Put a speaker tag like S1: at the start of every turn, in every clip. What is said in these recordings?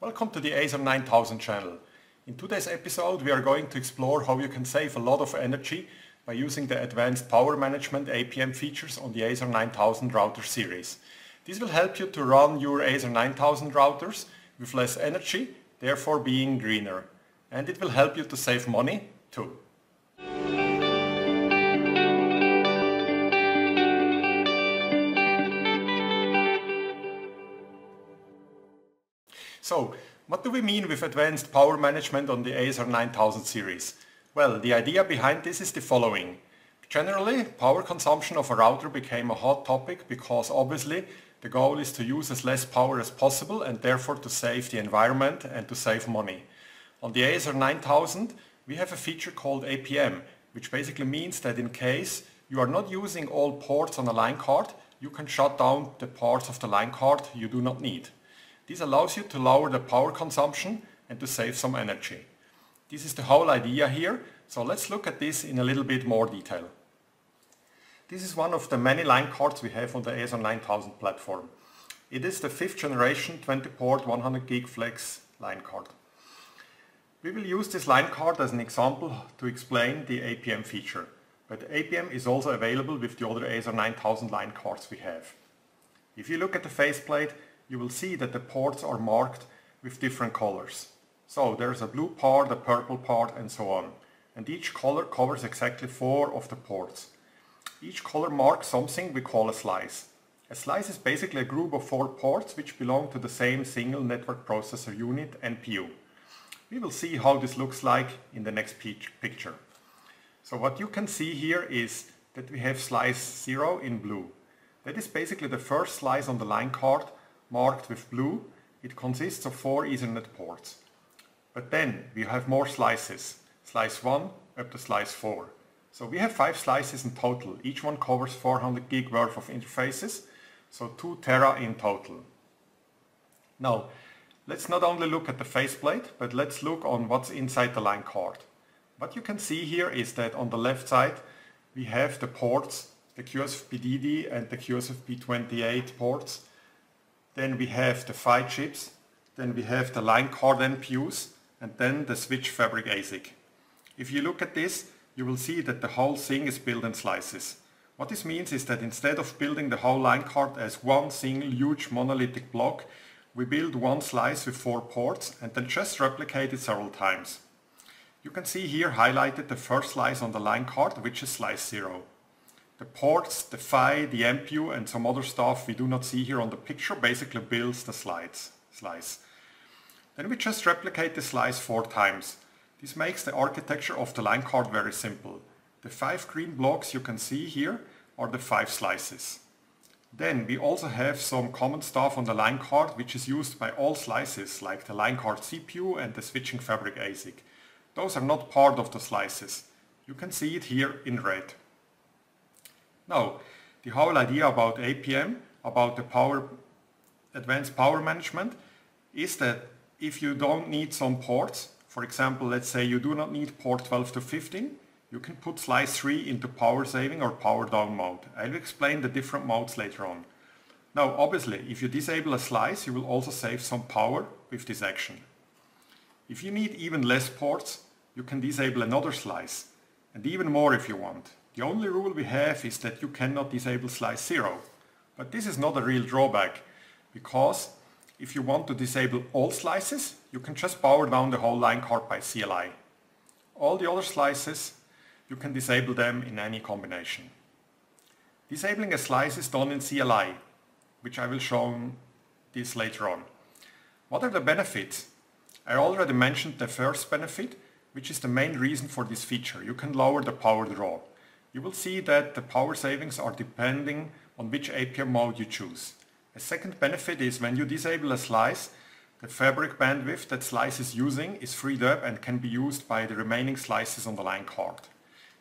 S1: Welcome to the ASR 9000 channel. In today's episode we are going to explore how you can save a lot of energy by using the Advanced Power Management APM features on the ASR 9000 router series. This will help you to run your ASR 9000 routers with less energy, therefore being greener. And it will help you to save money too. So, what do we mean with Advanced Power Management on the ASR 9000 series? Well, the idea behind this is the following. Generally, power consumption of a router became a hot topic because obviously the goal is to use as less power as possible and therefore to save the environment and to save money. On the ASR 9000 we have a feature called APM, which basically means that in case you are not using all ports on a line card, you can shut down the parts of the line card you do not need. This allows you to lower the power consumption and to save some energy. This is the whole idea here, so let's look at this in a little bit more detail. This is one of the many line cards we have on the ASR 9000 platform. It is the 5th generation 20-port 100 gig flex line card. We will use this line card as an example to explain the APM feature, but APM is also available with the other ASR 9000 line cards we have. If you look at the faceplate, you will see that the ports are marked with different colors. So there's a blue part, a purple part and so on. And each color covers exactly 4 of the ports. Each color marks something we call a slice. A slice is basically a group of 4 ports which belong to the same single network processor unit, NPU. We will see how this looks like in the next picture. So what you can see here is that we have slice 0 in blue. That is basically the first slice on the line card marked with blue. It consists of 4 Ethernet ports. But then we have more slices, slice 1 up to slice 4. So we have 5 slices in total. Each one covers 400 gig worth of interfaces, so 2 tera in total. Now, let's not only look at the faceplate, but let's look on what's inside the line card. What you can see here is that on the left side we have the ports, the QSFP-DD and the QSFP28 ports. Then we have the PHY chips, then we have the line card NPUs, and then the switch fabric ASIC. If you look at this, you will see that the whole thing is built in slices. What this means is that instead of building the whole line card as one single huge monolithic block, we build one slice with 4 ports and then just replicate it several times. You can see here highlighted the first slice on the line card, which is slice 0. The ports, the PHY, the NPU and some other stuff we do not see here on the picture basically builds the slice. Then we just replicate the slice 4 times. This makes the architecture of the line card very simple. The 5 green blocks you can see here are the 5 slices. Then we also have some common stuff on the line card which is used by all slices, like the line card CPU and the switching fabric ASIC. Those are not part of the slices. You can see it here in red. Now, the whole idea about APM, about the Advanced Power Management, is that if you don't need some ports, for example, let's say you do not need port 12 to 15, you can put slice 3 into power saving or power down mode. I'll explain the different modes later on. Now, obviously, if you disable a slice, you will also save some power with this action. If you need even less ports, you can disable another slice, and even more if you want. The only rule we have is that you cannot disable slice 0. But this is not a real drawback, because if you want to disable all slices, you can just power down the whole line card by CLI. All the other slices, you can disable them in any combination. Disabling a slice is done in CLI, which I will show this later on. What are the benefits? I already mentioned the first benefit, which is the main reason for this feature. You can lower the power draw. You will see that the power savings are depending on which APM mode you choose. A second benefit is when you disable a slice, the fabric bandwidth that slice is using is freed up and can be used by the remaining slices on the line card.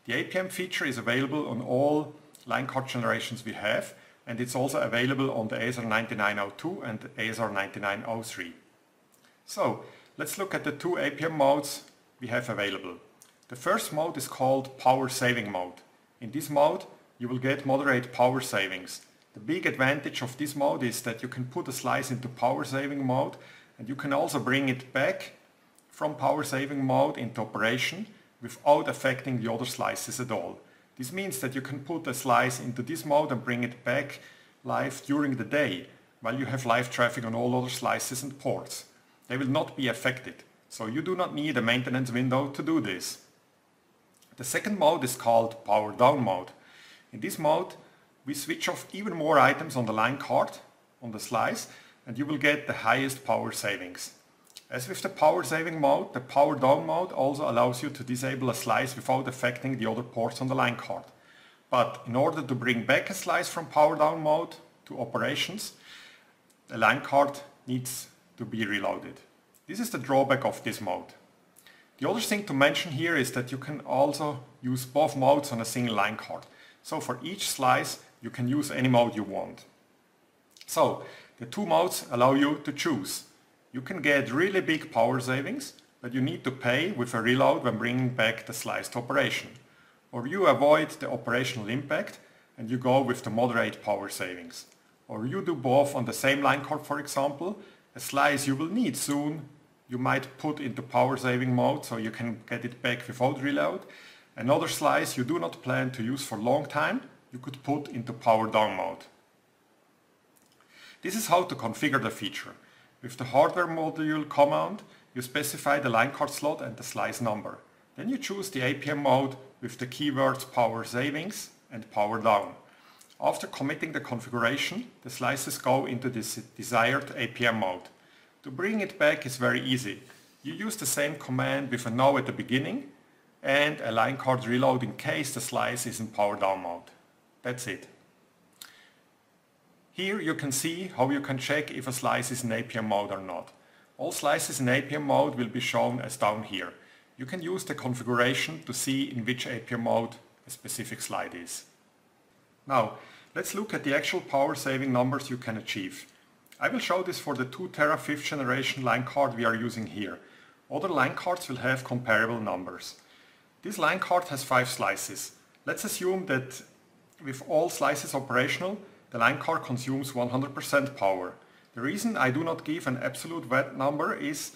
S1: The APM feature is available on all line card generations we have, and it's also available on the ASR 9902 and the ASR 9903. So let's look at the 2 APM modes we have available. The first mode is called power saving mode. In this mode you will get moderate power savings. The big advantage of this mode is that you can put a slice into power saving mode and you can also bring it back from power saving mode into operation without affecting the other slices at all. This means that you can put a slice into this mode and bring it back live during the day while you have live traffic on all other slices and ports. They will not be affected, so you do not need a maintenance window to do this. The second mode is called power down mode. In this mode we switch off even more items on the line card on the slice and you will get the highest power savings. As with the power saving mode, the power down mode also allows you to disable a slice without affecting the other ports on the line card. But in order to bring back a slice from power down mode to operations, the line card needs to be reloaded. This is the drawback of this mode. The other thing to mention here is that you can also use both modes on a single line card. So for each slice you can use any mode you want. So the two modes allow you to choose. You can get really big power savings, but you need to pay with a reload when bringing back the slice to operation. Or you avoid the operational impact and you go with the moderate power savings. Or you do both on the same line card, for example. A slice you will need soon you might put into power saving mode so you can get it back without reload. Another slice you do not plan to use for a long time you could put into power down mode. This is how to configure the feature. With the hardware module command, you specify the line card slot and the slice number. Then you choose the APM mode with the keywords power savings and power down. After committing the configuration, the slices go into this desired APM mode. To bring it back is very easy. You use the same command with a no at the beginning and a line card reload in case the slice is in power down mode. That's it. Here you can see how you can check if a slice is in APM mode or not. All slices in APM mode will be shown as down here. You can use the configuration to see in which APM mode a specific slide is. Now let's look at the actual power saving numbers you can achieve. I will show this for the 2 Tera 5th generation line card we are using here. Other line cards will have comparable numbers. This line card has 5 slices. Let's assume that with all slices operational, the line card consumes 100% power. The reason I do not give an absolute watt number is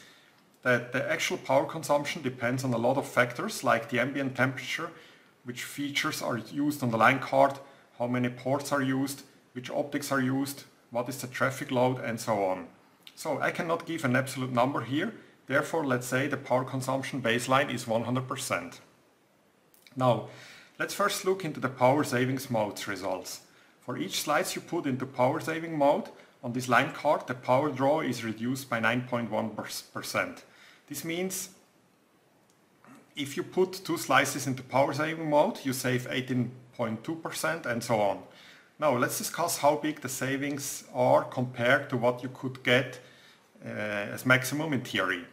S1: that the actual power consumption depends on a lot of factors like the ambient temperature, which features are used on the line card, how many ports are used, which optics are used, what is the traffic load and so on. So I cannot give an absolute number here, therefore let's say the power consumption baseline is 100%. Now let's first look into the power savings modes results. For each slice you put into power saving mode, on this line card the power draw is reduced by 9.1%. This means if you put 2 slices into power saving mode you save 18.2% and so on. Now let's discuss how big the savings are compared to what you could get as maximum in theory.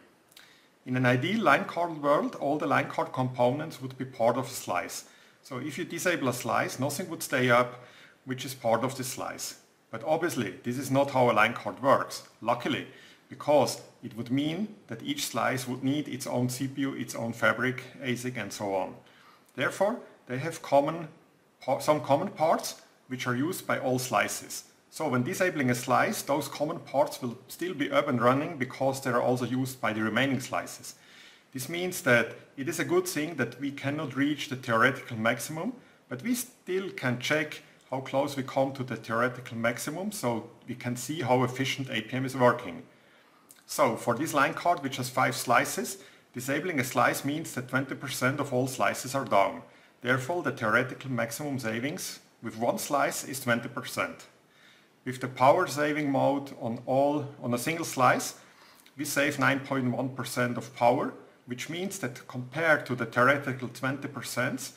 S1: In an ideal line card world, all the line card components would be part of a slice. So if you disable a slice, nothing would stay up which is part of the slice. But obviously this is not how a line card works, luckily, because it would mean that each slice would need its own CPU, its own fabric, ASIC and so on. Therefore they have some common parts which are used by all slices. So when disabling a slice, those common parts will still be up and running because they are also used by the remaining slices. This means that it is a good thing that we cannot reach the theoretical maximum, but we still can check how close we come to the theoretical maximum so we can see how efficient APM is working. So for this line card which has 5 slices, disabling a slice means that 20% of all slices are down. Therefore the theoretical maximum savings with 1 slice is 20%. With the power saving mode on a single slice, we save 9.1% of power, which means that compared to the theoretical 20%,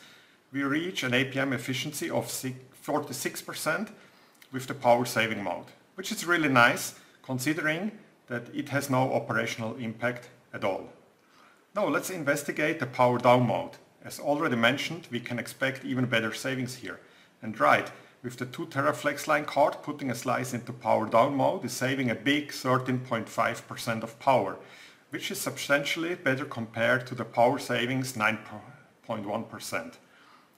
S1: we reach an APM efficiency of 46% with the power saving mode, which is really nice considering that it has no operational impact at all. Now let's investigate the power down mode. As already mentioned, we can expect even better savings here. And right, with the 2 Teraflex line card, putting a slice into power down mode is saving a big 13.5% of power, which is substantially better compared to the power savings 9.1%.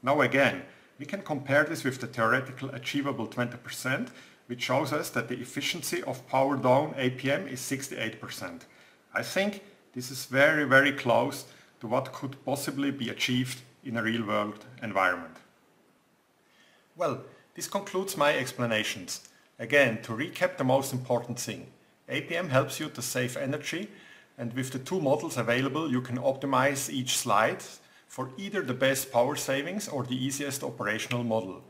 S1: Now again, we can compare this with the theoretical achievable 20%, which shows us that the efficiency of power down APM is 68%. I think this is very, very close to what could possibly be achieved in a real-world environment. Well, this concludes my explanations. Again, to recap the most important thing, APM helps you to save energy, and with the two models available you can optimize each slide for either the best power savings or the easiest operational model.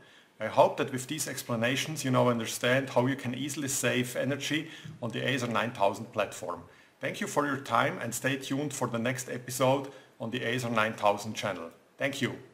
S1: I hope that with these explanations you now understand how you can easily save energy on the ASR 9000 platform. Thank you for your time and stay tuned for the next episode on the ASR 9000 channel. Thank you.